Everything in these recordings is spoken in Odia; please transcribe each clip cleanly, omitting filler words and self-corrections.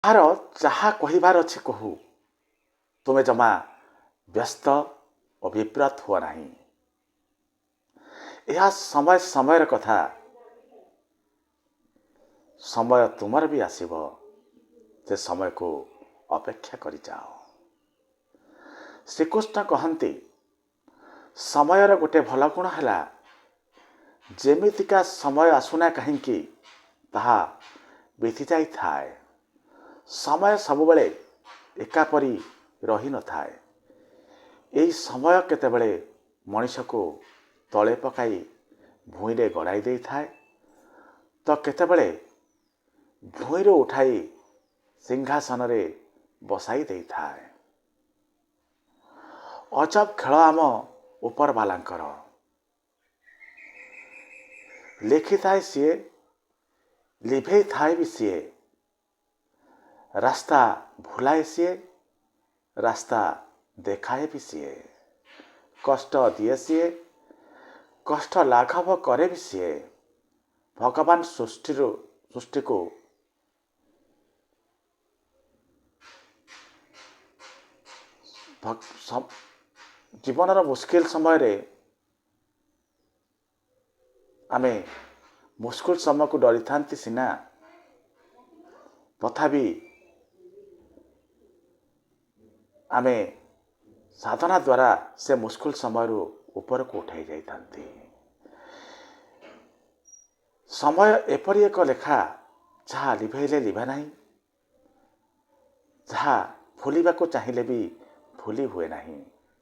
ଯାହା କହିବାର ଅଛି କହୁ, ତୁମେ ଜମା ବ୍ୟସ୍ତ ଓ ବିବ୍ରତ ହୁଅ ନାହିଁ। ଏହା ସମୟ ସମୟର କଥା। ସମୟ ତୁମର ବି ଆସିବ, ସେ ସମୟକୁ ଅପେକ୍ଷା କରିଯାଅ। ଶ୍ରୀକୃଷ୍ଣ କହନ୍ତି, ସମୟର ଗୋଟେ ଭଲ ଗୁଣ ହେଲା, ଯେମିତିକା ସମୟ ଆସୁନା କାହିଁକି ତାହା ବିତି ଯାଇଥାଏ। ସମୟ ସବୁବେଳେ ଏକାପରି ରହିନଥାଏ। ଏହି ସମୟ କେତେବେଳେ ମଣିଷକୁ ତଳେ ପକାଇ ଭୂଇଁରେ ଗଡ଼ାଇ ଦେଇଥାଏ, ତ କେତେବେଳେ ଭୂଇଁରୁ ଉଠାଇ ସିଂହାସନରେ ବସାଇ ଦେଇଥାଏ। ଅଜବ ଖେଳ ଆମ ଉପରବାଲାଙ୍କର। ଲେଖିଥାଏ ସିଏ, ଲିଭେଇ ଥାଏ ବି ସିଏ। ରାସ୍ତା ଭୁଲାଏ ସିଏ, ରାସ୍ତା ଦେଖାଏ ବି ସିଏ। କଷ୍ଟ ଦିଏ ସିଏ, କଷ୍ଟ ଲାଘବ କରେ ବି ସିଏ। ଭଗବାନ ସୃଷ୍ଟିକୁ ଜୀବନର ମୁସ୍କିଲ ସମୟରେ ଆମେ ମୁସ୍କିଲ ସମୟକୁ ଡରିଥାନ୍ତି ସିନା, ତଥାପି ଆମେ ସାଧନା ଦ୍ୱାରା ସେ ମୁସ୍କିଲ ସମୟରୁ ଉପରକୁ ଉଠାଇ ଯାଇଥାନ୍ତି। ସମୟ ଏପରି ଏକ ଲେଖା, ଯାହା ଲିଭେଇଲେ ଲିଭେ ନାହିଁ, ଯାହା ଭୁଲିବାକୁ ଚାହିଁଲେ ବି ଭୁଲି ହୁଏ ନାହିଁ,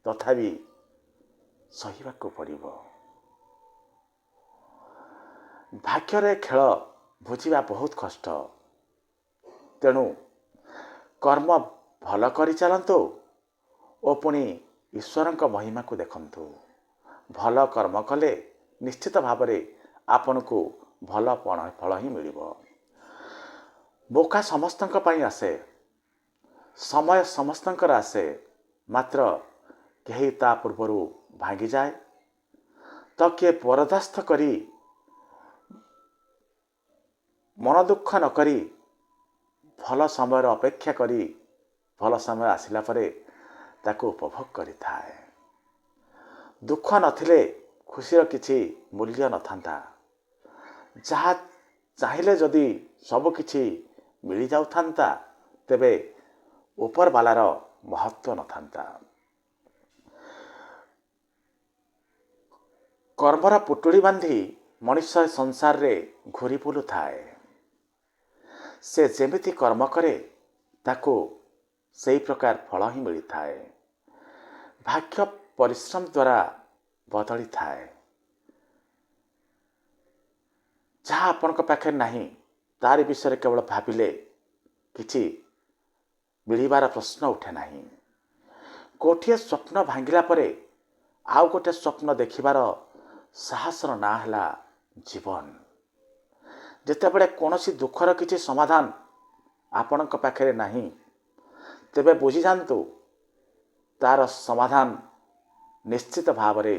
ତଥାପି ସହିବାକୁ ପଡ଼ିବ। ଭାଗ୍ୟରେ ଖେଳ ବୁଝିବା ବହୁତ କଷ୍ଟ। ତେଣୁ କର୍ମ ଭଲ କରିଚାଲନ୍ତୁ ଓ ପୁଣି ଈଶ୍ୱରଙ୍କ ମହିମାକୁ ଦେଖନ୍ତୁ। ଭଲ କର୍ମ କଲେ ନିଶ୍ଚିତ ଭାବରେ ଆପଣଙ୍କୁ ଭଲ ଫଳ ହିଁ ମିଳିବ। ମୌକା ସମସ୍ତଙ୍କ ପାଇଁ ଆସେ, ସମୟ ସମସ୍ତଙ୍କର ଆସେ, ମାତ୍ର କେହି ତା ପୂର୍ବରୁ ଭାଙ୍ଗିଯାଏ ତ କିଏ ବରଦାସ୍ତ କରି ମନ ଦୁଃଖ ନ କରି ଭଲ ସମୟର ଅପେକ୍ଷା କରି ଭଲ ସମୟ ଆସିଲା ପରେ ତାକୁ ଉପଭୋଗ କରିଥାଏ। ଦୁଃଖ ନଥିଲେ ଖୁସିର କିଛି ମୂଲ୍ୟ ନଥାନ୍ତା। ଯାହା ଚାହିଁଲେ ଯଦି ସବୁ କିଛି ମିଳିଯାଉଥାନ୍ତା, ତେବେ ଉପରବାଲାର ମହତ୍ଵ ନଥାନ୍ତା। କର୍ମର ପୁଟୁଳି ବାନ୍ଧି ମଣିଷ ସଂସାରରେ ଘୁରି ବୁଲୁଥାଏ। ସେ ଯେମିତି କର୍ମ କରେ ତାକୁ ସେହି ପ୍ରକାର ଫଳ ହିଁ ମିଳିଥାଏ। ଭାଗ୍ୟ ପରିଶ୍ରମ ଦ୍ୱାରା ବଦଳିଥାଏ। ଯାହା ଆପଣଙ୍କ ପାଖରେ ନାହିଁ ତାରି ବିଷୟରେ କେବଳ ଭାବିଲେ କିଛି ମିଳିବାର ପ୍ରଶ୍ନ ଉଠେ ନାହିଁ। ଗୋଟିଏ ସ୍ୱପ୍ନ ଭାଙ୍ଗିଲା ପରେ ଆଉ ଗୋଟିଏ ସ୍ୱପ୍ନ ଦେଖିବାର ସାହସର ନାଁ ହେଲା ଜୀବନ। ଯେତେବେଳେ କୌଣସି ଦୁଃଖର କିଛି ସମାଧାନ ଆପଣଙ୍କ ପାଖରେ ନାହିଁ, ତେବେ ବୁଝିଯାଆନ୍ତୁ ତାର ସମାଧାନ ନିଶ୍ଚିତ ଭାବରେ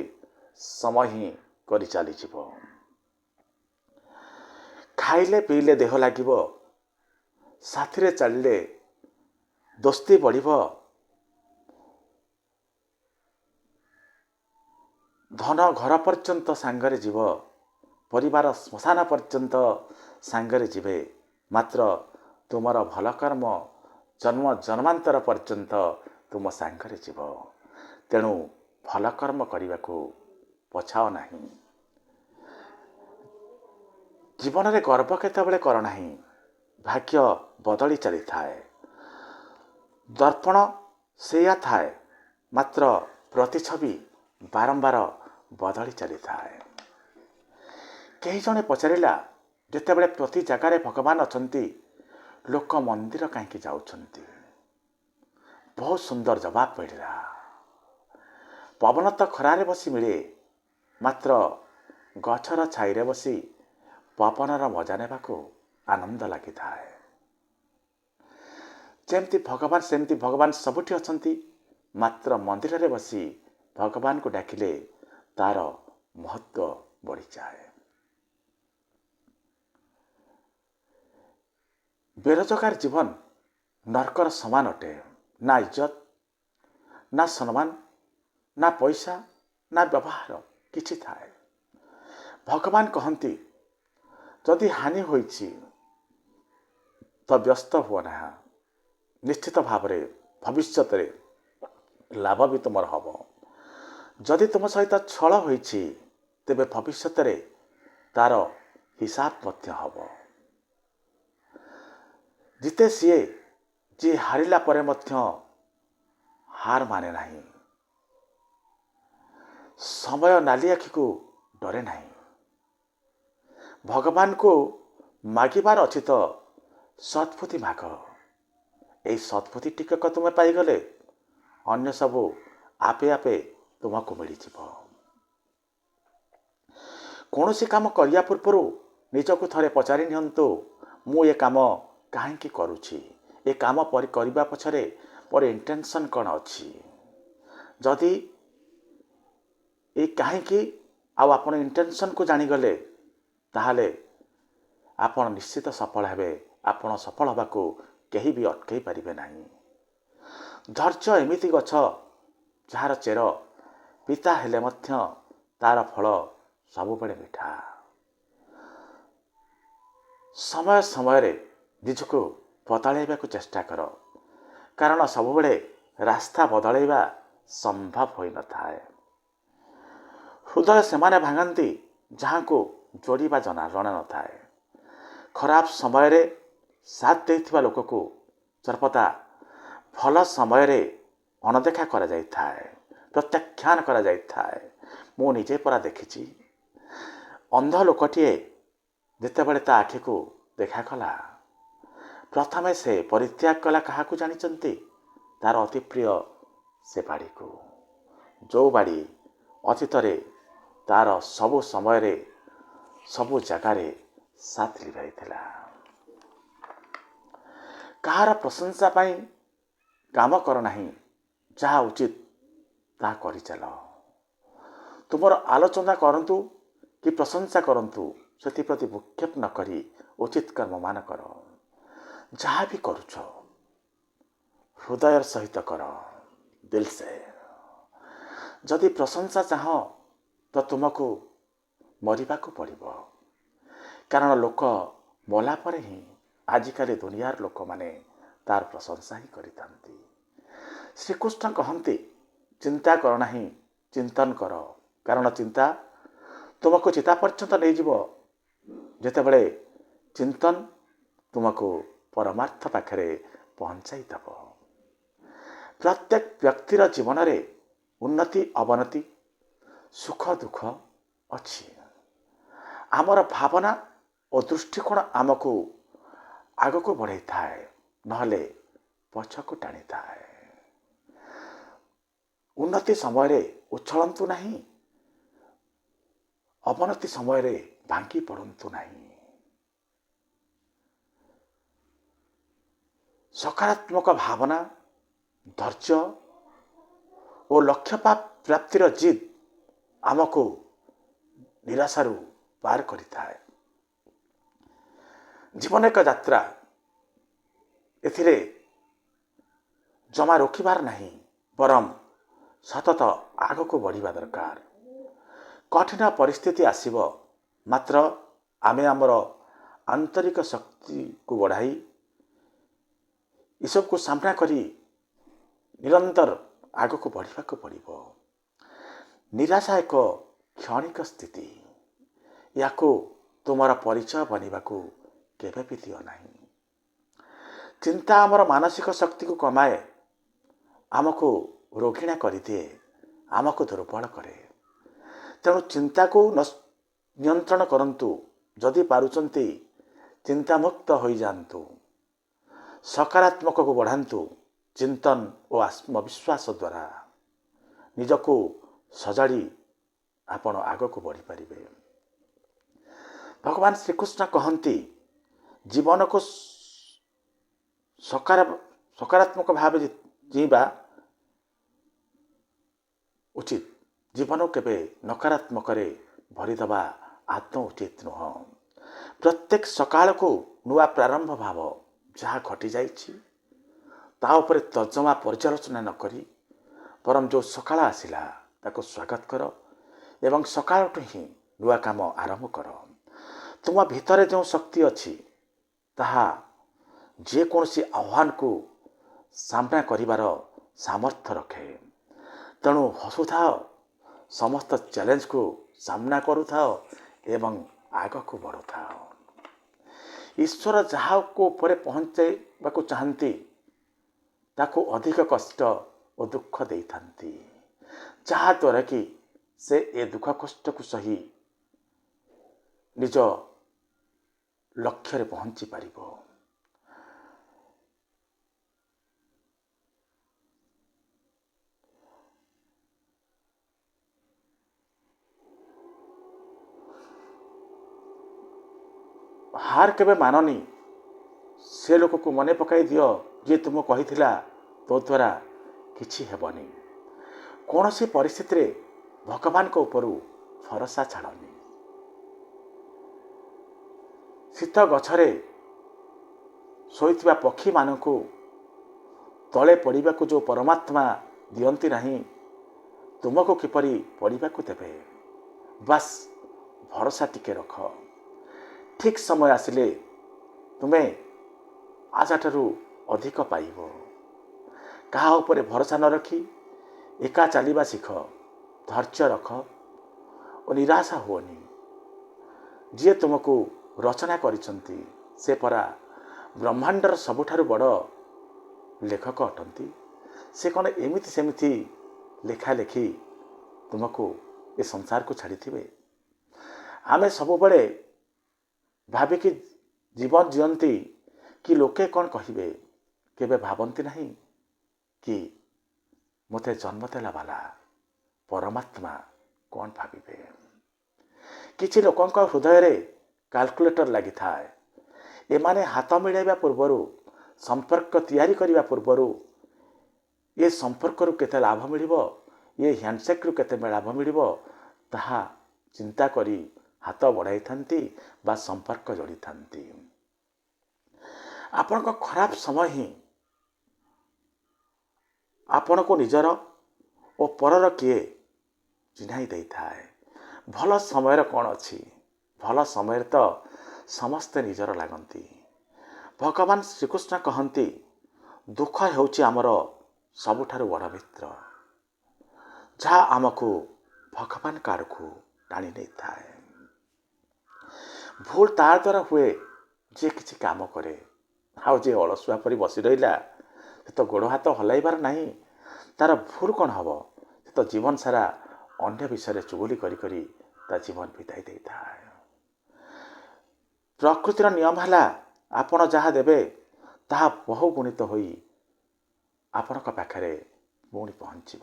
ସମୟ ହିଁ କରି ଚାଲିଯିବ। ଖାଇଲେ ପିଇଲେ ଦେହ ଲାଗିବ, ସାଥିରେ ଚାଲିଲେ ଦୋସ୍ତି ବଢ଼ିବ, ଧନ ଘର ପର୍ଯ୍ୟନ୍ତ ସାଙ୍ଗରେ ଯିବ, ପରିବାର ଶ୍ମଶାନ ପର୍ଯ୍ୟନ୍ତ ସାଙ୍ଗରେ ଯିବେ, ମାତ୍ର ତୁମର ଭଲ କର୍ମ ଜନ୍ମ ଜନ୍ମାନ୍ତର ପର୍ଯ୍ୟନ୍ତ ତୁମ ସାଙ୍ଗରେ ଯିବ। ତେଣୁ ଭଲ କର୍ମ କରିବାକୁ ପଛାଅ ନାହିଁ। ଜୀବନରେ ଗର୍ବ କେତେବେଳେ କର ନାହିଁ, ଭାଗ୍ୟ ବଦଳି ଚାଲିଥାଏ। ଦର୍ପଣ ସେଇଆ ଥାଏ, ମାତ୍ର ପ୍ରତିଛବି ବାରମ୍ବାର ବଦଳି ଚାଲିଥାଏ। କେହି ଜଣେ ପଚାରିଲା, ଯେତେବେଳେ ପ୍ରତି ଜାଗାରେ ଭଗବାନ ଅଛନ୍ତି, ଲୋକ ମନ୍ଦିର କାହିଁକି ଯାଉଛନ୍ତି? ବହୁତ ସୁନ୍ଦର ଜବାବ ମିଳିଲା। ପବନ ତ ଖରାରେ ବସି ମିଳେ, ମାତ୍ର ଗଛର ଛାଇରେ ବସି ପବନର ମଜା ନେବାକୁ ଆନନ୍ଦ ଲାଗିଥାଏ। ଯେମିତି ଭଗବାନ ସବୁଠି ଅଛନ୍ତି, ମାତ୍ର ମନ୍ଦିରରେ ବସି ଭଗବାନଙ୍କୁ ଡାକିଲେ ତାର ମହତ୍ଵ ବଢ଼ିଯାଏ। ବେରୋଜଗାର ଜୀବନ ନର୍କର ସମାନ ଅଟେ। ନା ଇଜ୍ଜତ, ନା ସମ୍ମାନ, ନା ପଇସା, ନା ବ୍ୟବହାର କିଛି ଥାଏ। ଭଗବାନ କହନ୍ତି ଯଦି ହାନି ହୋଇଛି ତ ବ୍ୟସ୍ତ ହୁଅ ନାହିଁ, ନିଶ୍ଚିତ ଭାବରେ ଭବିଷ୍ୟତରେ ଲାଭ ବି ତୁମର ହେବ। ଯଦି ତୁମ ସହିତ ଛଳ ହୋଇଛି ତେବେ ଭବିଷ୍ୟତରେ ତାର ହିସାବ ମଧ୍ୟ ହେବ। ଜିତେ ସିଏ ଯିଏ ହାରିଲା ପରେ ମଧ୍ୟ ହାର ମାନେ ନାହିଁ। ସମୟ ନାଲି ଆଖିକୁ ଡରେ ନାହିଁ। ଭଗବାନଙ୍କୁ ମାଗିବାର ଅଛି ତ ସଦ୍ବୁଦ୍ଧି ମାଗ। ଏଇ ସଦ୍ବୁଦ୍ଧି ଟିକକ ତୁମେ ପାଇଗଲେ ଅନ୍ୟ ସବୁ ଆପେ ଆପେ ତୁମକୁ ମିଳିଯିବ। କୌଣସି କାମ କରିବା ପୂର୍ବରୁ ନିଜକୁ ଥରେ ପଚାରି ନିଅନ୍ତୁ, ମୁଁ ଏ କାମ କାହିଁକି କରୁଛି? ଏ କାମ କରିବା ପଛରେ ମୋର ଇଣ୍ଟେନସନ୍ କ'ଣ ଅଛି? ଯଦି ଏ କାହିଁକି ଆଉ ଆପଣ ଇଣ୍ଟେନସନ୍କୁ ଜାଣିଗଲେ ତାହେଲେ ଆପଣ ନିଶ୍ଚିତ ସଫଳ ହେବେ। ଆପଣ ସଫଳ ହେବାକୁ କେହି ବି ଅଟକାଇ ପାରିବେ ନାହିଁ। ଧୈର୍ଯ୍ୟ ଏମିତି ଗଛ ଯାହାର ଚେର ପିତା ହେଲେ ମଧ୍ୟ ତାର ଫଳ ସବୁବେଳେ ମିଠା। ସମୟ ସମୟରେ ନିଜକୁ ବଦଳାଇବାକୁ ଚେଷ୍ଟା କର, କାରଣ ସବୁବେଳେ ରାସ୍ତା ବଦଳାଇବା ସମ୍ଭବ ହୋଇନଥାଏ। ହୃଦୟ ସେମାନେ ଭାଙ୍ଗନ୍ତି ଯାହାଙ୍କୁ ଯୋଡ଼ିବା ଜଣା ନଥାଏ। ଖରାପ ସମୟରେ ସାଥ ଦେଇଥିବା ଲୋକକୁ ସର୍ବଦା ଭଲ ସମୟରେ ଅଣଦେଖା କରାଯାଇଥାଏ, ପ୍ରତ୍ୟାଖ୍ୟାନ କରାଯାଇଥାଏ। ମୁଁ ନିଜେ ପରା ଦେଖିଛି। ଅନ୍ଧ ଲୋକଟିଏ ଯେତେବେଳେ ତା ଆଖିକୁ ଦେଖାଗଲା, ପ୍ରଥମେ ସେ ପରିତ୍ୟାଗ କଲା କାହାକୁ ଜାଣିଛନ୍ତି? ତାର ଅତି ପ୍ରିୟ ସେ ବାଡ଼ିକୁ, ଯେଉଁ ବାଡ଼ି ଅତୀତରେ ତାର ସବୁ ସମୟରେ ସବୁ ଜାଗାରେ ସାଥ ଲିଭାଇଥିଲା। କାହାର ପ୍ରଶଂସା ପାଇଁ କାମ କର ନାହିଁ, ଯାହା ଉଚିତ ତାହା କରିଚାଲ। ତୁମର ଆଲୋଚନା କରନ୍ତୁ କି ପ୍ରଶଂସା କରନ୍ତୁ, ସେଥିପ୍ରତି ଭ୍ରୂକ୍ଷେପ ନ କରି ଉଚିତ କର୍ମମାନ କର। ଯାହା ବି କରୁଛ ହୃଦୟର ସହିତ କର, ଦିଲ ସେ। ଯଦି ପ୍ରଶଂସା ଚାହଁ ତ ତୁମକୁ ମରିବାକୁ ପଡ଼ିବ, କାରଣ ଲୋକ ମଲା ପରେ ହିଁ ଆଜିକାଲି ଦୁନିଆର ଲୋକମାନେ ତାର ପ୍ରଶଂସା ହିଁ କରିଥାନ୍ତି। ଶ୍ରୀକୃଷ୍ଣ କହନ୍ତି ଚିନ୍ତା କର ନାହିଁ, ଚିନ୍ତନ କର, କାରଣ ଚିନ୍ତା ତୁମକୁ ଚିତା ପର୍ଯ୍ୟନ୍ତ ନେଇଯିବ, ଯେତେବେଳେ ଚିନ୍ତନ ତୁମକୁ ପରମାର୍ଥ ପାଖରେ ପହଞ୍ଚାଇ ଦେବ। ପ୍ରତ୍ୟେକ ବ୍ୟକ୍ତିର ଜୀବନରେ ଉନ୍ନତି ଅବନତି, ସୁଖ ଦୁଃଖ ଅଛି। ଆମର ଭାବନା ଓ ଦୃଷ୍ଟିକୋଣ ଆମକୁ ଆଗକୁ ବଢ଼ାଇଥାଏ, ନହେଲେ ପଛକୁ ଟାଣିଥାଏ। ଉନ୍ନତି ସମୟରେ ଉଛଳନ୍ତୁ ନାହିଁ, ଅବନତି ସମୟରେ ଭାଙ୍ଗି ପଡ଼ନ୍ତୁ ନାହିଁ। ସକାରାତ୍ମକ ଭାବନା, ଧୈର୍ଯ୍ୟ ଓ ଲକ୍ଷ୍ୟ ପ୍ରାପ୍ତିର ଜିଦ୍ ଆମକୁ ନିରାଶାରୁ ପାର କରିଥାଏ। ଜୀବନ ଏକ ଯାତ୍ରା, ଏଥିରେ ଜମା ରୋକିବାର ନାହିଁ, ବରଂ ସତତ ଆଗକୁ ବଢ଼ିବା ଦରକାର। କଠିନ ପରିସ୍ଥିତି ଆସିବ, ମାତ୍ର ଆମେ ଆମର ଆନ୍ତରିକ ଶକ୍ତିକୁ ବଢ଼ାଇ ଏସବୁକୁ ସାମ୍ନା କରି ନିରନ୍ତର ଆଗକୁ ବଢ଼ିବାକୁ ପଡ଼ିବ। ନିରାଶା ଏକ କ୍ଷଣିକ ସ୍ଥିତି, ଏହାକୁ ତୁମର ପରିଚୟ ବନିବାକୁ କେବେ ବି ଦିଅ ନାହିଁ। ଚିନ୍ତା ଆମର ମାନସିକ ଶକ୍ତିକୁ କମାଏ, ଆମକୁ ରୋଗିଣା କରିଦିଏ, ଆମକୁ ଦୁର୍ବଳ କରେ। ତେଣୁ ଚିନ୍ତାକୁ ନିୟନ୍ତ୍ରଣ କରନ୍ତୁ। ଯଦି ପାରୁଛନ୍ତି ଚିନ୍ତାମୁକ୍ତ ହୋଇଯାଆନ୍ତୁ। ସକାରାତ୍ମକକୁ ବଢ଼ାନ୍ତୁ। ଚିନ୍ତନ ଓ ଆତ୍ମବିଶ୍ୱାସ ଦ୍ୱାରା ନିଜକୁ ସଜାଡ଼ି ଆପଣ ଆଗକୁ ବଢ଼ିପାରିବେ। ଭଗବାନ ଶ୍ରୀକୃଷ୍ଣ କହନ୍ତି ଜୀବନକୁ ସକାରାତ୍ମକ ଭାବେ ଜୀଇବା ଉଚିତ। ଜୀବନକୁ କେବେ ନକାରାତ୍ମକରେ ଭରିଦେବା ଆଦୌ ଉଚିତ ନୁହଁ। ପ୍ରତ୍ୟେକ ସକାଳକୁ ନୂଆ ପ୍ରାରମ୍ଭ ଭାବ। ଯାହା ଘଟିଯାଇଛି ତା ଉପରେ ତର୍ଜମା ପର୍ଯ୍ୟାଲୋଚନା ନ କରି ବରଂ ଯେଉଁ ସକାଳ ଆସିଲା ତାକୁ ସ୍ୱାଗତ କର ଏବଂ ସକାଳଠୁ ହିଁ ନୂଆ କାମ ଆରମ୍ଭ କର। ତୁମ ଭିତରେ ଯେଉଁ ଶକ୍ତି ଅଛି ତାହା ଯେକୌଣସି ଆହ୍ୱାନକୁ ସାମ୍ନା କରିବାର ସାମର୍ଥ୍ୟ ରଖେ। ତେଣୁ ହସୁଥାଅ, ସମସ୍ତ ଚ୍ୟାଲେଞ୍ଜକୁ ସାମ୍ନା କରୁଥାଅ ଏବଂ ଆଗକୁ ବଢ଼ୁଥାଅ। ଈଶ୍ୱର ଯାହାକୁ ଉପରେ ପହଞ୍ଚାଇବାକୁ ଚାହାନ୍ତି ତାକୁ ଅଧିକ କଷ୍ଟ ଓ ଦୁଃଖ ଦେଇଥାନ୍ତି, ଯାହାଦ୍ୱାରା କି ସେ ଏ ଦୁଃଖ କଷ୍ଟକୁ ସହି ନିଜ ଲକ୍ଷ୍ୟରେ ପହଞ୍ଚି ପାରିବ। ହାର କେବେ ମାନନି। ସେ ଲୋକକୁ ମନେ ପକାଇ ଦିଅ ଯିଏ ତୁମକୁ କହିଥିଲା ତୋ ଦ୍ୱାରା କିଛି ହେବନି। କୌଣସି ପରିସ୍ଥିତିରେ ଭଗବାନଙ୍କ ଉପରୁ ଭରସା ଛାଡ଼ନି। ଶୀତ ଗଛରେ ଶୋଇଥିବା ପକ୍ଷୀମାନଙ୍କୁ ତଳେ ପଡ଼ିବାକୁ ଯେଉଁ ପରମାତ୍ମା ଦିଅନ୍ତି ନାହିଁ, ତୁମକୁ କିପରି ପଡ଼ିବାକୁ ଦେବେ? ବାସ୍ ଭରସା ଟିକେ ରଖ। ଠିକ୍ ସମୟ ଆସିଲେ ତୁମେ ଆଶାଠାରୁ ଅଧିକ ପାଇବ। କାହା ଉପରେ ଭରସା ନ ରଖି ଏକା ଚାଲିବା ଶିଖ। ଧୈର୍ଯ୍ୟ ରଖ ଓ ନିରାଶ ହୁଅନି। ଯିଏ ତୁମକୁ ରଚନା କରିଛନ୍ତି ସେ ପରା ବ୍ରହ୍ମାଣ୍ଡର ସବୁଠାରୁ ବଡ଼ ଲେଖକ ଅଟନ୍ତି। ସେ କ'ଣ ଏମିତି ସେମିତି ଲେଖା ଲେଖି ତୁମକୁ ଏ ସଂସାରକୁ ଛାଡ଼ିଥିବେ? ଆମେ ସବୁବେଳେ ଭାବିକି ଜୀବନ ଜିଅନ୍ତି କି ଲୋକେ କ'ଣ କହିବେ। କେବେ ଭାବନ୍ତି ନାହିଁ କି ମୋତେ ଜନ୍ମ ଦେଲା ବାଲା ପରମାତ୍ମା କ'ଣ ଭାବିବେ? କିଛି ଲୋକଙ୍କ ହୃଦୟରେ କାଲକୁଲେଟର ଲାଗିଥାଏ। ଏମାନେ ହାତ ମିଳାଇବା ପୂର୍ବରୁ, ସମ୍ପର୍କ ତିଆରି କରିବା ପୂର୍ବରୁ ଏ ସମ୍ପର୍କରୁ କେତେ ଲାଭ ମିଳିବ, ଏ ହ୍ୟାଣ୍ଡସେକ୍ରୁ କେତେ ଲାଭ ମିଳିବ ତାହା ଚିନ୍ତା କରି ହାତ ବଢ଼ାଇଥାନ୍ତି ବା ସମ୍ପର୍କ ଯୋଡ଼ିଥାନ୍ତି। ଆପଣଙ୍କ ଖରାପ ସମୟ ହିଁ ଆପଣଙ୍କୁ ନିଜର ଓ ପରର କିଏ ଚିହ୍ନାଇ ଦେଇଥାଏ। ଭଲ ସମୟରେ କ'ଣ ଅଛି? ଭଲ ସମୟରେ ତ ସମସ୍ତେ ନିଜର ଲାଗନ୍ତି। ଭଗବାନ ଶ୍ରୀକୃଷ୍ଣ କହନ୍ତି, ଦୁଃଖ ହେଉଛି ଆମର ସବୁଠାରୁ ବଡ଼ ମିତ୍ର, ଯାହା ଆମକୁ ଭଗବାନଙ୍କ ଆଡ଼କୁ ଟାଣି ନେଇଥାଏ। ଭୁଲ ତା ଦ୍ୱାରା ହୁଏ ଯିଏ କିଛି କାମ କରେ। ଆଉ ଯିଏ ଅଳସୁଆ ପରି ବସି ରହିଲା, ସେ ତ ଗୋଡ଼ ହାତ ହଲାଇବାର ନାହିଁ, ତାର ଭୁଲ କ'ଣ ହେବ? ସେ ତ ଜୀବନ ସାରା ଅନ୍ୟ ବିଷୟରେ ଚୁଗୁଲି କରି କରି ତା ଜୀବନ ବିତାଇ ଦେଇଥାଏ। ପ୍ରକୃତିର ନିୟମ ହେଲା ଆପଣ ଯାହା ଦେବେ ତାହା ବହୁ ଗୁଣିତ ହୋଇ ଆପଣଙ୍କ ପାଖରେ ପୁଣି ପହଞ୍ଚିବ।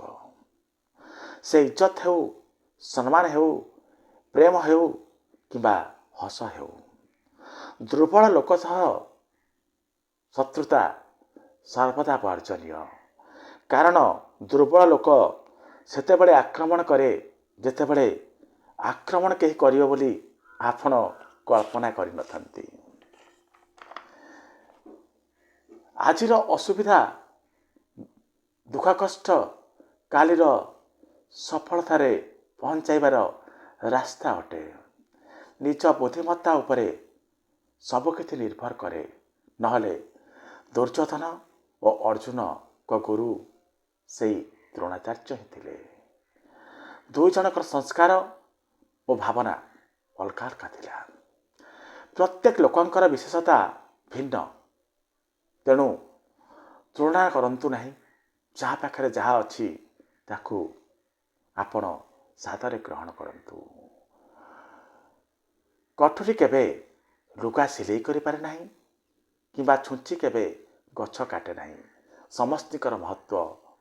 ସେ ଇଜ୍ଜତ ହେଉ, ସମ୍ମାନ ହେଉ, ପ୍ରେମ ହେଉ କିମ୍ବା ହସ ହେଉ। ଦୁର୍ବଳ ଲୋକ ସହ ଶତ୍ରୁତା ସର୍ବଦା ବର୍ଜନୀୟ। କାରଣ ଦୁର୍ବଳ ଲୋକ ସେତେବେଳେ ଆକ୍ରମଣ କରେ ଯେତେବେଳେ ଆକ୍ରମଣ କେହି କରିବ ବୋଲି ଆପଣ କଳ୍ପନା କରିନଥାନ୍ତି। ଆଜିର ଅସୁବିଧା, ଦୁଃଖ କଷ୍ଟ କାଲିର ସଫଳତାରେ ପହଞ୍ଚାଇବାର ରାସ୍ତା ଅଟେ। ନିଜ ବୁଦ୍ଧିମତ୍ତା ଉପରେ ସବୁକିଛି ନିର୍ଭର କରେ। ନହେଲେ ଦୁର୍ଯ୍ୟୋଧନ ଓ ଅର୍ଜୁନଙ୍କ ଗୁରୁ ସେଇ ଦ୍ରୋଣାଚାର୍ଯ୍ୟ ହିଁ ଥିଲେ। ଦୁଇ ଜଣଙ୍କର ସଂସ୍କାର ଓ ଭାବନା ଅଲଗା ଅଲଗା ଥିଲା। ପ୍ରତ୍ୟେକ ଲୋକଙ୍କର ବିଶେଷତା ଭିନ୍ନ। ତେଣୁ ତୁଳନା କରନ୍ତୁ ନାହିଁ। ଯାହା ପାଖରେ ଯାହା ଅଛି ତାକୁ ଆପଣ ସାଦରେ ଗ୍ରହଣ କରନ୍ତୁ। କଟୁରୀ କେବେ ଲୁଗା ସିଲେଇ କରିପାରେ ନାହିଁ କିମ୍ବା ଛୁଞ୍ଚି କେବେ ଗଛ କାଟେ ନାହିଁ। ସମସ୍ତଙ୍କର ମହତ୍ଵ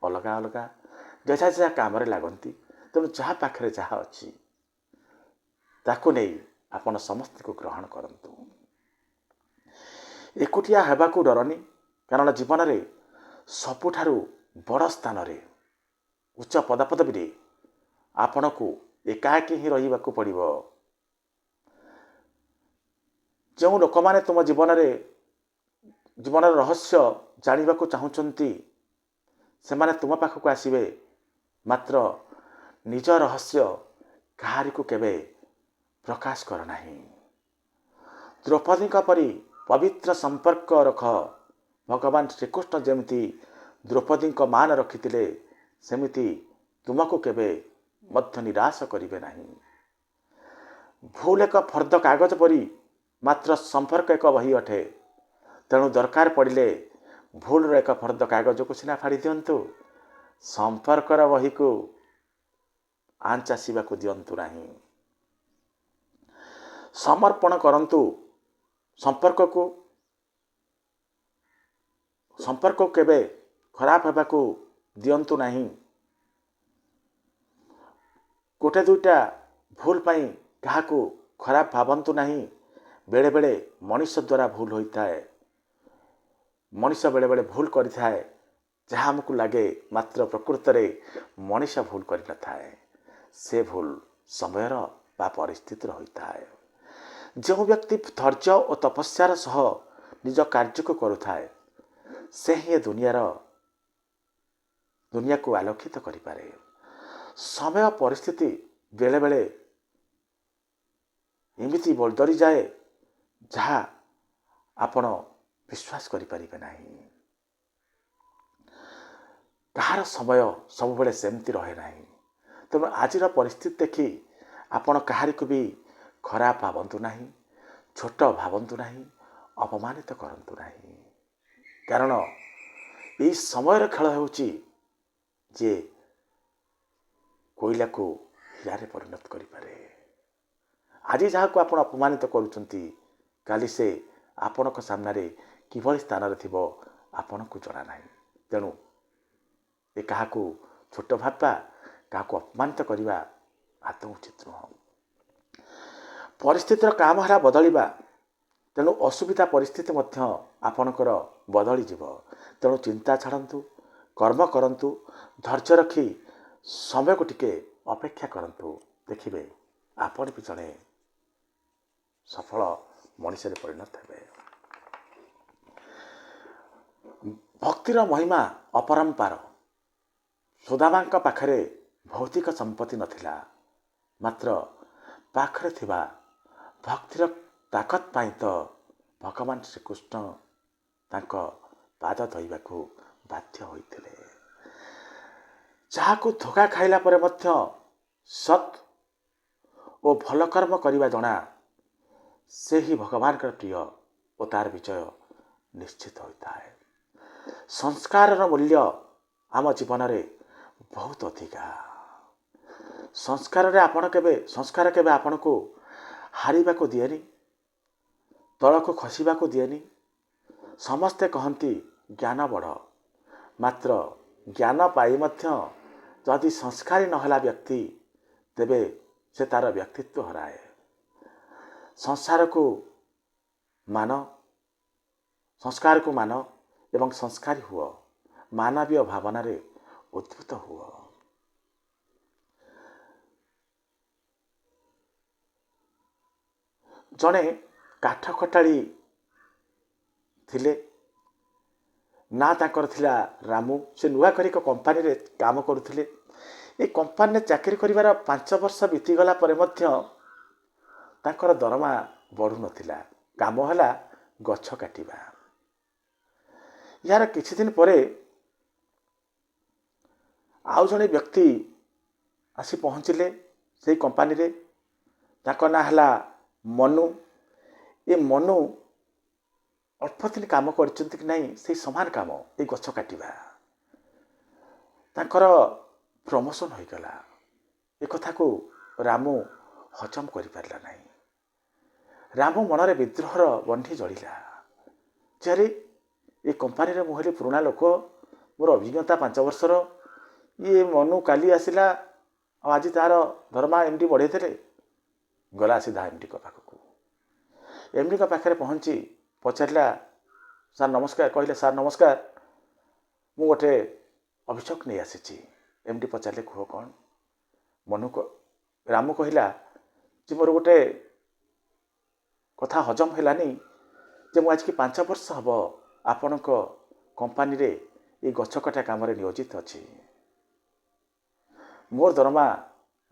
ଅଲଗା ଅଲଗା, ଯେଝା ଯେଝା କାମରେ ଲାଗନ୍ତି। ତେଣୁ ଯାହା ପାଖରେ ଯାହା ଅଛି ତାକୁ ନେଇ ଆପଣ ସମସ୍ତଙ୍କୁ ଗ୍ରହଣ କରନ୍ତୁ। ଏକୁଟିଆ ହେବାକୁ ଡରନି, କାରଣ ଜୀବନରେ ସବୁଠାରୁ ବଡ଼ ସ୍ଥାନରେ, ଉଚ୍ଚ ପଦପଦବୀରେ ଆପଣଙ୍କୁ ଏକାକୀ ହିଁ ରହିବାକୁ ପଡ଼ିବ। ଯେଉଁ ଲୋକମାନେ ତୁମ ଜୀବନର ରହସ୍ୟ ଜାଣିବାକୁ ଚାହୁଁଛନ୍ତି ସେମାନେ ତୁମ ପାଖକୁ ଆସିବେ, ମାତ୍ର ନିଜ ରହସ୍ୟ କାହାରିକୁ କେବେ ପ୍ରକାଶ କର ନାହିଁ। ଦ୍ରୌପଦୀଙ୍କ ପରି ପବିତ୍ର ସମ୍ପର୍କ ରଖ। ଭଗବାନ ଶ୍ରୀକୃଷ୍ଣ ଯେମିତି ଦ୍ରୌପଦୀଙ୍କ ମାନ ରଖିଥିଲେ, ସେମିତି ତୁମକୁ କେବେ ମଧ୍ୟ ନିରାଶ କରିବେ ନାହିଁ। ଭୁଲ ଏକ ଫର୍ଦ୍ଦ କାଗଜ ପରି, ମାତ୍ର ସମ୍ପର୍କ ଏକ ବହି ଅଟେ। ତେଣୁ ଦରକାର ପଡ଼ିଲେ ଭୁଲର ଏକ ଫର୍ଦ୍ଦ କାଗଜକୁ ସିନା ଫାଡ଼ି ଦିଅନ୍ତୁ, ସମ୍ପର୍କର ବହିକୁ ଆଞ୍ଚ ଆସିବାକୁ ଦିଅନ୍ତୁ ନାହିଁ। ସମର୍ପଣ କରନ୍ତୁ ସମ୍ପର୍କକୁ କେବେ ଖରାପ ହେବାକୁ ଦିଅନ୍ତୁ ନାହିଁ। ଗୋଟେ ଦୁଇଟା ଭୁଲ ପାଇଁ କାହାକୁ ଖରାପ ଭାବନ୍ତୁ ନାହିଁ। ବେଳେବେଳେ ମଣିଷ ଦ୍ୱାରା ଭୁଲ ହୋଇଥାଏ। ମଣିଷ ବେଳେବେଳେ ଭୁଲ କରିଥାଏ ଯାହା ଆମକୁ ଲାଗେ, ମାତ୍ର ପ୍ରକୃତରେ ମଣିଷ ଭୁଲ କରିନଥାଏ। ସେ ଭୁଲ ସମୟର ବା ପରିସ୍ଥିତିର ହୋଇଥାଏ। ଯେଉଁ ବ୍ୟକ୍ତି ଧୈର୍ଯ୍ୟ ଓ ତପସ୍ୟାର ସହ ନିଜ କାର୍ଯ୍ୟକୁ କରୁଥାଏ, ସେ ହିଁ ଦୁନିଆକୁ ଆଲୋକିତ କରିପାରେ। ସମୟ ପରିସ୍ଥିତି ବେଳେବେଳେ ଏମିତି ବଦଳିଯାଏ ଯାହା ଆପଣ ବିଶ୍ୱାସ କରିପାରିବେ ନାହିଁ। କାହାର ସମୟ ସବୁବେଳେ ସେମିତି ରହେ ନାହିଁ। ତେଣୁ ଆଜିର ପରିସ୍ଥିତି ଦେଖି ଆପଣ କାହାରିକୁ ବି ଖରାପ ଭାବନ୍ତୁ ନାହିଁ, ଛୋଟ ଭାବନ୍ତୁ ନାହିଁ, ଅପମାନିତ କରନ୍ତୁ ନାହିଁ। କାରଣ ଏହି ସମୟର ଖେଳ ହେଉଛି ଯେ କୋଇଲାକୁ ହିରାରେ ପରିଣତ କରିପାରେ। ଆଜି ଯାହାକୁ ଆପଣ ଅପମାନିତ କରୁଛନ୍ତି, କାଲି ସେ ଆପଣଙ୍କ ସାମ୍ନାରେ କିଭଳି ସ୍ଥାନରେ ଥିବ ଆପଣଙ୍କୁ ଜଣା ନାହିଁ। ତେଣୁ ଏ କାହାକୁ ଛୋଟ ଭାବିବା, କାହାକୁ ଅପମାନିତ କରିବା ଆଦୌ ଉଚିତ ନୁହଁ। ପରିସ୍ଥିତିର କାମ ହେଲା ବଦଳିବା। ତେଣୁ ଅସୁବିଧା ପରିସ୍ଥିତି ମଧ୍ୟ ଆପଣଙ୍କର ବଦଳିଯିବ। ତେଣୁ ଚିନ୍ତା ଛାଡ଼ନ୍ତୁ, କର୍ମ କରନ୍ତୁ, ଧୈର୍ଯ୍ୟ ରଖି ସମୟକୁ ଟିକେ ଅପେକ୍ଷା କରନ୍ତୁ। ଦେଖିବେ ଆପଣ ବି ଜଣେ ସଫଳ ମଣିଷରେ ପରିଣତ ହେବେ। ଭକ୍ତିର ମହିମା ଅପରମ୍ପାର। ସୁଦାମାଙ୍କ ପାଖରେ ଭୌତିକ ସମ୍ପତ୍ତି ନଥିଲା, ମାତ୍ର ପାଖରେ ଥିବା ଭକ୍ତିର ତାକତ ପାଇଁ ତ ଭଗବାନ ଶ୍ରୀକୃଷ୍ଣ ତାଙ୍କ ପାଦ ଧୋଇବାକୁ ବାଧ୍ୟ ହୋଇଥିଲେ। ଯାହାକୁ ଧୋକା ଖାଇଲା ପରେ ମଧ୍ୟ ସତ୍ ଓ ଭଲ କର୍ମ କରିବା ଜଣା, ସେହି ଭଗବାନଙ୍କର ପ୍ରିୟ ଓ ତାର ବିଜୟ ନିଶ୍ଚିତ ହୋଇଥାଏ। ସଂସ୍କାରର ମୂଲ୍ୟ ଆମ ଜୀବନରେ ବହୁତ ଅଧିକା। ସଂସ୍କାର କେବେ ଆପଣଙ୍କୁ ହାରିବାକୁ ଦିଏନି, ତଳକୁ ଖସିବାକୁ ଦିଏନି। ସମସ୍ତେ କହନ୍ତି ଜ୍ଞାନ ବଡ଼, ମାତ୍ର ଜ୍ଞାନ ପାଇ ମଧ୍ୟ ଯଦି ସଂସ୍କାରୀ ନହେଲା ବ୍ୟକ୍ତି, ତେବେ ସେ ତାର ବ୍ୟକ୍ତିତ୍ୱ ହରାଏ। ସଂସ୍କାରକୁ ମାନ ଏବଂ ସଂସ୍କାରୀ ହୁଅ। ମାନବୀୟ ଭାବନାରେ ଉଦ୍ଭୂତ ହୁଅ। ଜଣେ କାଠ କଟାଳି ଥିଲେ, ନା ତାଙ୍କର ଥିଲା ରାମୁ। ସେ ନୂଆ କରି ଏକ କମ୍ପାନୀରେ କାମ କରୁଥିଲେ। ଏ କମ୍ପାନୀରେ ଚାକିରି କରିବାର 5 ବର୍ଷ ବିତିଗଲା ପରେ ମଧ୍ୟ ତାଙ୍କର ଦରମା ବଢ଼ୁନଥିଲା। କାମ ହେଲା ଗଛ କାଟିବା। ଏହାର କିଛି ଦିନ ପରେ ଆଉ ଜଣେ ବ୍ୟକ୍ତି ଆସି ପହଞ୍ଚିଲେ ସେଇ କମ୍ପାନୀରେ। ତାଙ୍କ ନାଁ ହେଲା ମନୁ। ଏ ମନୁ ଅଳ୍ପ ଦିନ କାମ କରିଛନ୍ତି କି ନାହିଁ, ସେଇ ସମାନ କାମ, ଏଇ ଗଛ କାଟିବା। ତାଙ୍କର ପ୍ରମୋସନ୍ ହୋଇଗଲା। ଏ କଥାକୁ ରାମୁ ହଜମ କରିପାରିଲା ନାହିଁ। ରାମୁ ମନରେ ବିଦ୍ରୋହର ବହ୍ନି ଜଳିଲା। ଯେ ଏ କମ୍ପାନୀରେ ମୁଁ ହେଲି ପୁରୁଣା ଲୋକ, ମୋର ଅଭିଜ୍ଞତା 5 ବର୍ଷର। ଇଏ ମନୁ କାଲି ଆସିଲା, ଆଉ ଆଜି ତାର ଦରମା ଏମଡି ବଢ଼େଇ ଦେଲେ। ଗଲା ସିଧା ଏମଡିଙ୍କ ପାଖକୁ। ଏମଡିଙ୍କ ପାଖରେ ପହଞ୍ଚି ପଚାରିଲା, ସାର୍ ନମସ୍କାର। କହିଲେ, ସାର୍ ନମସ୍କାର, ମୁଁ ଗୋଟେ ଅଭିଯୋଗ ନେଇ ଆସିଛି। ଏମଡି ପଚାରିଲେ, କୁହ କ'ଣ? ରାମୁ କହିଲା ଯେ ମୋର ଗୋଟେ କଥା ହଜମ ହେଲାନି ଯେ ମୁଁ ଆଜିକି 5 ବର୍ଷ ହେବ ଆପଣଙ୍କ कंपानी रे ये गछ कटा काम नियोजित अच्छी मोर दरमा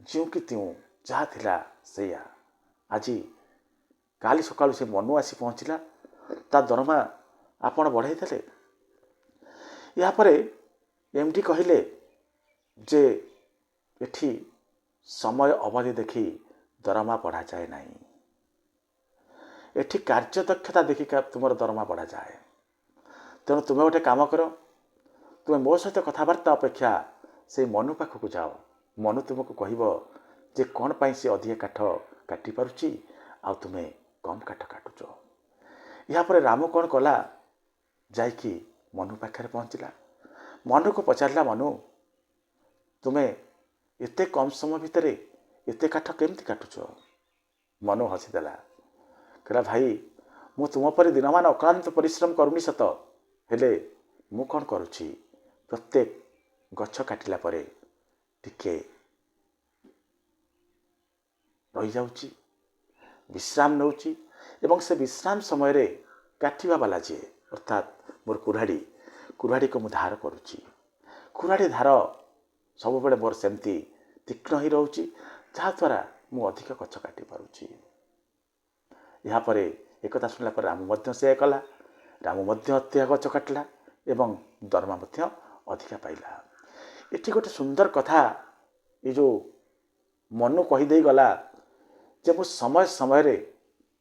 जो कि त्यों जहाँ थिला सेया आज काली सकाळु से मनु आसी पहुँचला ता दरमा आपण बढ़ाई देले। या परे एमडी कहले जे एठी समय अवधि देखी दरमा बढ़ा जाए नहीं, एठी कार्य दक्षता देखिका तुम दरमा बढ़ा जाए। तेणु तुम्हें गोटे काम कर, तुम्हें मो सहित कथबार्ता अपेक्षा से मनु पाखक जाओ, मनु तुमको कहब जे कौन पाई से अधिक काठ काटी पारुची आ तुम्हें कम काठ काटुच। यापर राम कौन कला जाइकी मनु पाखे पहुँचला, मनु को पचारा मनु तुम्हें एते कम समय भितर एते काठ केमती काटुच। मनु हसीदेला कहला भाई मु तुम पर दिनमान अक्लांत परिश्रम करूनी सत, हेले मु कौन करुची प्रत्येक गछ काटिला परे टिके रही जाउची, विश्राम नौची एवं से विश्राम समय रे काटिवा वाला जे अर्थात मोर कुराड़ी को मु धार करुची। कुराड़ी धार सब बेले मोर सेमती तीक्ष्ण ही रोची, जहाँ द्वारा मु अधिक गछ काटी पारुची। यहाँ पर एक शुणला पर रामू मध्य से कला, रामू मध्य अत्या गछ काटला एवं दरमा मध्य अधिका पाइला। एठी गोटे सुंदर कथा ये जो मनु कहीदे गला जे मु समय समय रे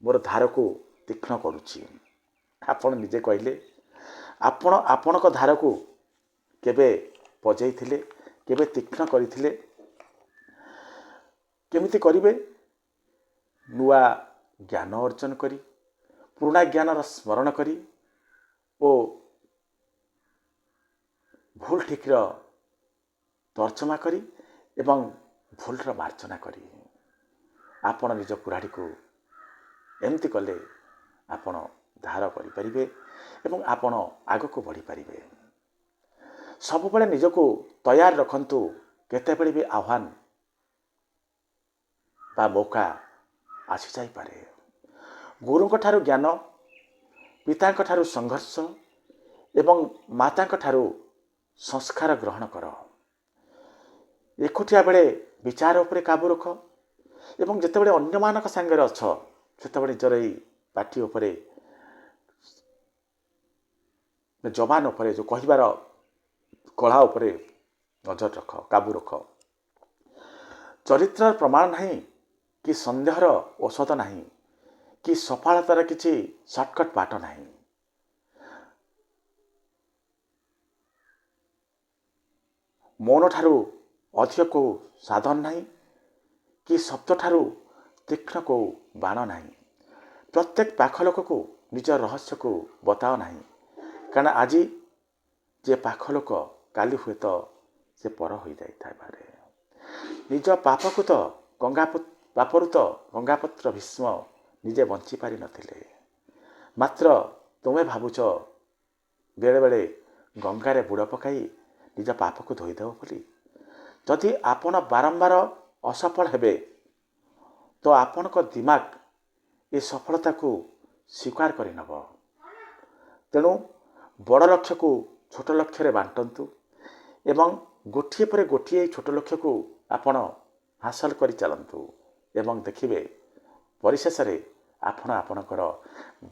मोर धार को तीक्ष्ण करुची। आपण निजे कहले आपण आपण को धार को केबे पजई थिले, केबे तीक्ष्ण करथिले, केमिति करिवे? नुआ ज्ञान अर्जन करी, पुराणा ज्ञान स्मरण करी ओ भूल ठीक तर्जमा करी एवं भूलर मार्जना करी आपण निज कुराड़ी को एमती कले आपण धार करें एवं आपण आग को बढ़ी पारे। सब बेले निज को तैयार रखंतु, केतेबेले भी आह्वान बा मौका आसी जाई पारे। गुरुଙ୍କ ठारू ज्ञान, पिताଙ୍କ ठारू संघर्ष एवं माताଙ୍କ ठारू संस्कार ग्रहण कर। एकुटिया बेले विचार उपरे काबू रख एवं जितेबाला अन्य मानक सांगरे अछ सेतेबाला निजर एई पाठी उपरे जबान उपरे जो कहिबार कला उपरे नजर रख, काबू रख। चरित्र प्रमाण नहीं कि संदेहर औषध नहीं कि सफलतार किसी सर्टकट बाट नहीं। मौन ठारू अधिक को साधन नहीं कि शब्द ठारू तीक्ष्ण को बाण नहीं। प्रत्येक पाख लोक को निज रहस्य को बताओ नहीं, कारण आज जे पाख लोक काली हुए तो से पर हो जाए पारे। निज पाप को तो पापरु तो गंगापत्र भीष्म निजे बंची पारि नथिले, मात्र तुम्हें भावुच बेले बेले गंगारे बुड़ पकाई निज पाप को धोईदेव बोली। जदि आपण बारंबार असफल हेबे तो आपण को दिमाग ये सफलता को स्वीकार करि नब। तेणु बड़ लक्ष्य को छोट लक्ष्य रे बांटंतु एवं गोटिए पर गोटिए छोट लक्ष्य को आपण हासिल करि चलंतु एवं देखिबे परिशेष रे आपण आपणकर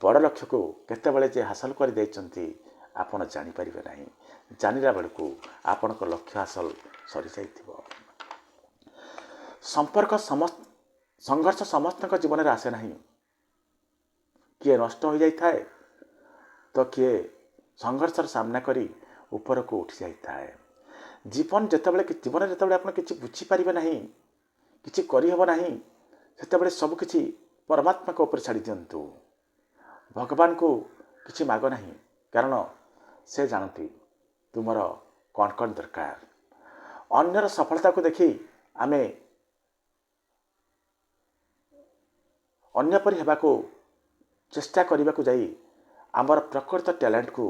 बड़ लक्ष्य को केतेबेले जे हासिल कर देइचंती आपण जानि परिबे नाही। जानिला बेलकु आपणक लक्ष्य हासिल सरी जाइथिबो। संपर्क संघर्ष समस्त जीवन में आसे नहीं। किए नष्ट हो जाए तो किए संघर्षर सामना करी ऊपर को उठी जाए। जीवन जिते आप किसी बुझीपारे ना कि करहब ना से सब किसी परमात्मा को ऊपर छाड़ी दिंतु। भगवान को किसी माग ना, कारण से जानती तुमर कौन कौन दरकार। अन्यर सफलता को देखी आमे अन्य परि हेबा को चेष्टा करने को जाई आमर प्रकृत टैलेंट को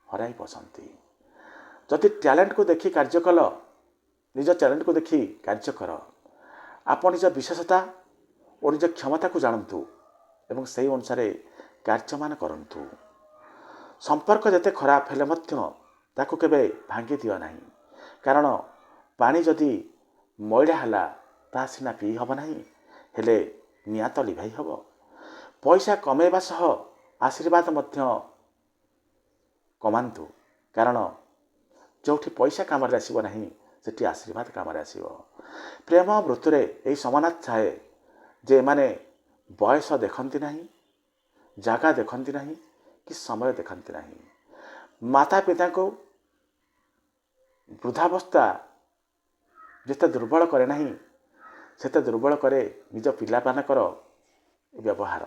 हराई बसंती। जदि टैलेंट को देखी कार्य कल, निज टैलेंट को देखी कार्य कर, आप निज विशेषता और निज क्षमता को जानतु एवं सही अनुसार कार्यमान करंतु। संपर्क जेते खराब हेले मध्य ताकू केबे भांगी दियो नाही कारण पानी जदि मैला हला ता सिना पी हब नाही हेले निया तो लिभाई हब पैसा कमेबा सह आशीर्वाद मध्य कमांतु कारण जोठी पैसा काम आसब नहीं सेठी आशीर्वाद काम आसब प्रेम मृत्यु यही समानार्थ थाए जे माने बयस देखती नहीं जगह देखती नहीं कि समय देखती नहीं माता पिता को वृद्धावस्था जिते दुर्बल करे नहीं सेते दुर्बल करे निज पिला मानकर व्यवहार।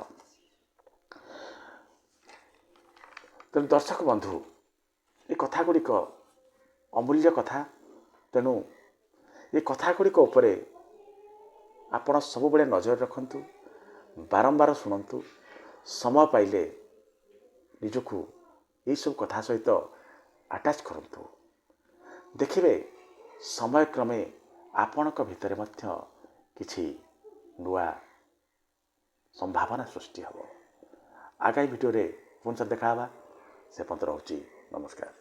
तेणु दर्शक बंधु ये कथा गुड़िक अमूल्य कथा तेणु ये कथा गुड़िक उपरे आपण सबुबले नजर रखंतु बारंबार शुणु समय पाइले निजकू ये सब कथा सहित अटैच करंतु देखिबे समय क्रमे आपणक भितर मध्य किछि नुआ संभावना सृष्टि हब। आगामी वीडियो रे पुनः देखा से पंत रहुची नमस्कार।